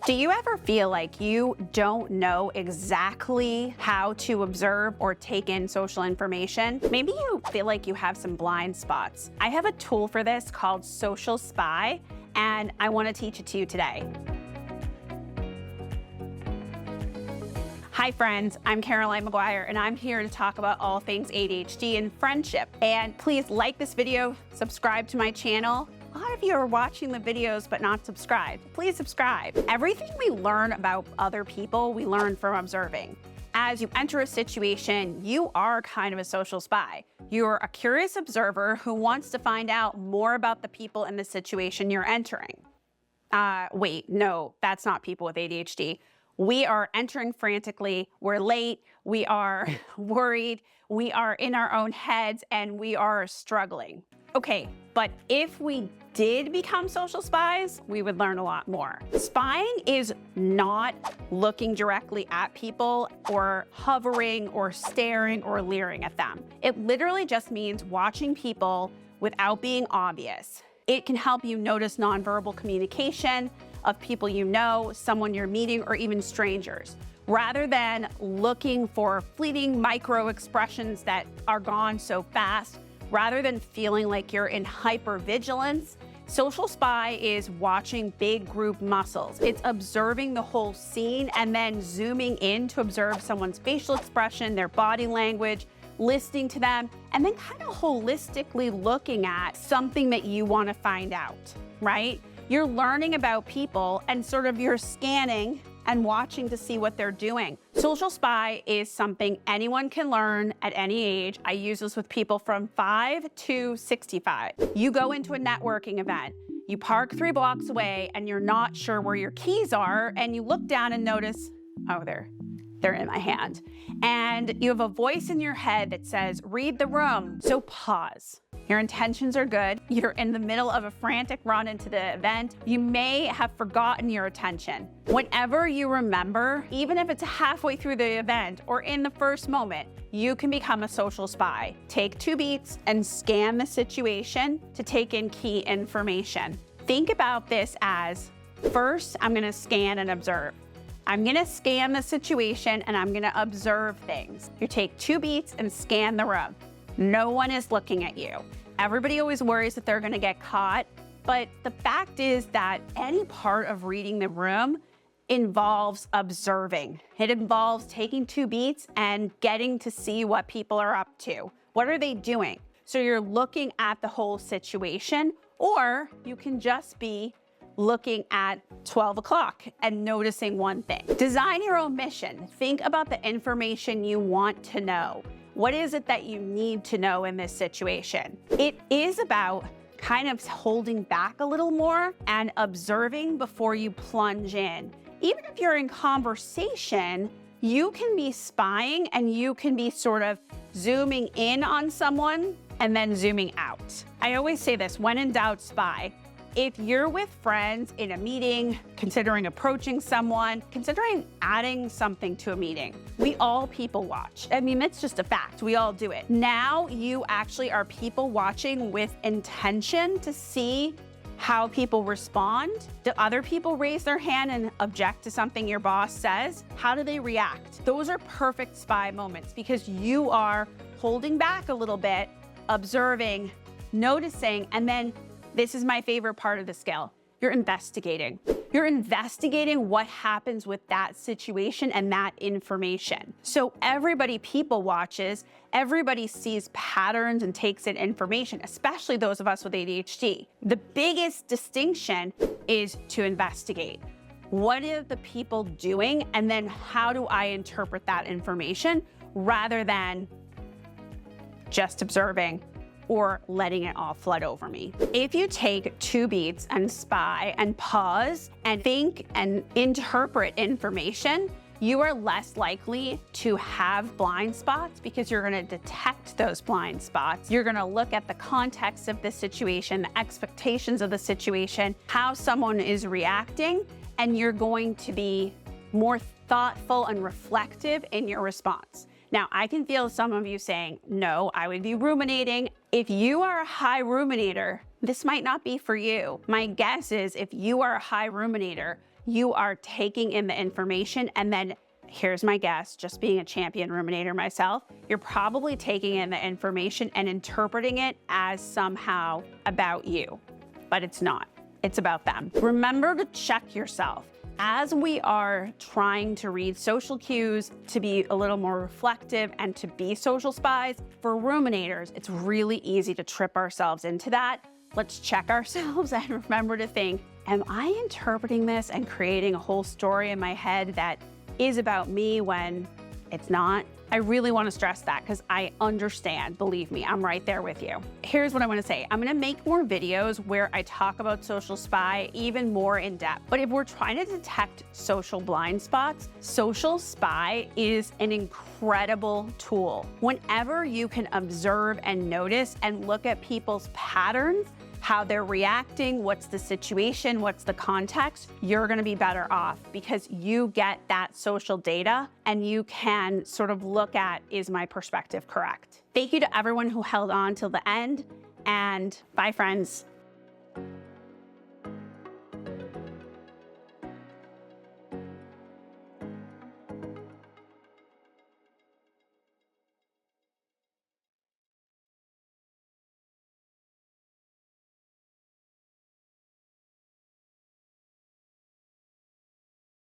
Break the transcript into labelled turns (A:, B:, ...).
A: Do you ever feel like you don't know exactly how to observe or take in social information? Maybe you feel like you have some blind spots. I have a tool for this called Social Spy, and I want to teach it to you today. Hi friends, I'm Caroline Maguire, and I'm here to talk about all things ADHD and friendship. And please like this video, subscribe to my channel. A lot of you are watching the videos but not subscribed. Please subscribe. Everything we learn about other people, we learn from observing. As you enter a situation, you are kind of a social spy. You're a curious observer who wants to find out more about the people in the situation you're entering. Wait, no, that's not people with ADHD. We are entering frantically, we're late, we are worried, we are in our own heads, and we are struggling. Okay, but if we did become social spies, we would learn a lot more. Spying is not looking directly at people or hovering or staring or leering at them. It literally just means watching people without being obvious. It can help you notice nonverbal communication of people you know, someone you're meeting, or even strangers, rather than looking for fleeting micro expressions that are gone so fast. Rather than feeling like you're in hypervigilance, social spy is watching big group muscles. It's observing the whole scene and then zooming in to observe someone's facial expression, their body language, listening to them, and then kind of holistically looking at something that you want to find out, right? You're learning about people and sort of you're scanning and watching to see what they're doing. Social spy is something anyone can learn at any age. I use this with people from 5 to 65. You go into a networking event, you park 3 blocks away and you're not sure where your keys are, and you look down and notice, oh, they're in my hand. And you have a voice in your head that says, read the room. So pause. Your intentions are good. You're in the middle of a frantic run into the event. You may have forgotten your attention. Whenever you remember, even if it's halfway through the event or in the first moment, you can become a social spy. Take 2 beats and scan the situation to take in key information. Think about this as, first, I'm gonna scan and observe. I'm gonna scan the situation and I'm gonna observe things. You take 2 beats and scan the room. No one is looking at you. Everybody always worries that they're gonna get caught, but the fact is that any part of reading the room involves observing. It involves taking 2 beats and getting to see what people are up to. What are they doing? So you're looking at the whole situation, or you can just be looking at 12 o'clock and noticing one thing. Design your own mission. Think about the information you want to know. What is it that you need to know in this situation? It is about kind of holding back a little more and observing before you plunge in. Even if you're in conversation, you can be spying and you can be sort of zooming in on someone and then zooming out. I always say this, when in doubt, spy. If you're with friends in a meeting, considering approaching someone, considering adding something to a meeting, we all people watch. I mean, it's just a fact. We all do it. Now you actually are people watching with intention to see how people respond. Do other people raise their hand and object to something your boss says? How do they react? Those are perfect spy moments because you are holding back a little bit, observing, noticing, and then this is my favorite part of the skill. You're investigating. You're investigating what happens with that situation and that information. So everybody people watches, everybody sees patterns and takes in information, especially those of us with ADHD. The biggest distinction is to investigate. What are the people doing? And then how do I interpret that information rather than just observing or letting it all flood over me. If you take 2 beats and spy and pause and think and interpret information, you are less likely to have blind spots because you're gonna detect those blind spots. You're gonna look at the context of the situation, the expectations of the situation, how someone is reacting, and you're going to be more thoughtful and reflective in your response. Now, I can feel some of you saying, no, I would be ruminating. If you are a high ruminator, this might not be for you. My guess is if you are a high ruminator, you are taking in the information, and then here's my guess, just being a champion ruminator myself, you're probably taking in the information and interpreting it as somehow about you, but it's not. It's about them. Remember to check yourself. As we are trying to read social cues, to be a little more reflective and to be social spies, for ruminators, it's really easy to trip ourselves into that. Let's check ourselves and remember to think, am I interpreting this and creating a whole story in my head that is about me when it's not? I really want to stress that because I understand, believe me, I'm right there with you. Here's what I want to say. I'm going to make more videos where I talk about social spy even more in depth. But if we're trying to detect social blind spots, social spy is an incredible tool. Whenever you can observe and notice and look at people's patterns, how they're reacting, what's the situation, what's the context, you're gonna be better off because you get that social data and you can sort of look at, is my perspective correct? Thank you to everyone who held on till the end, and bye friends.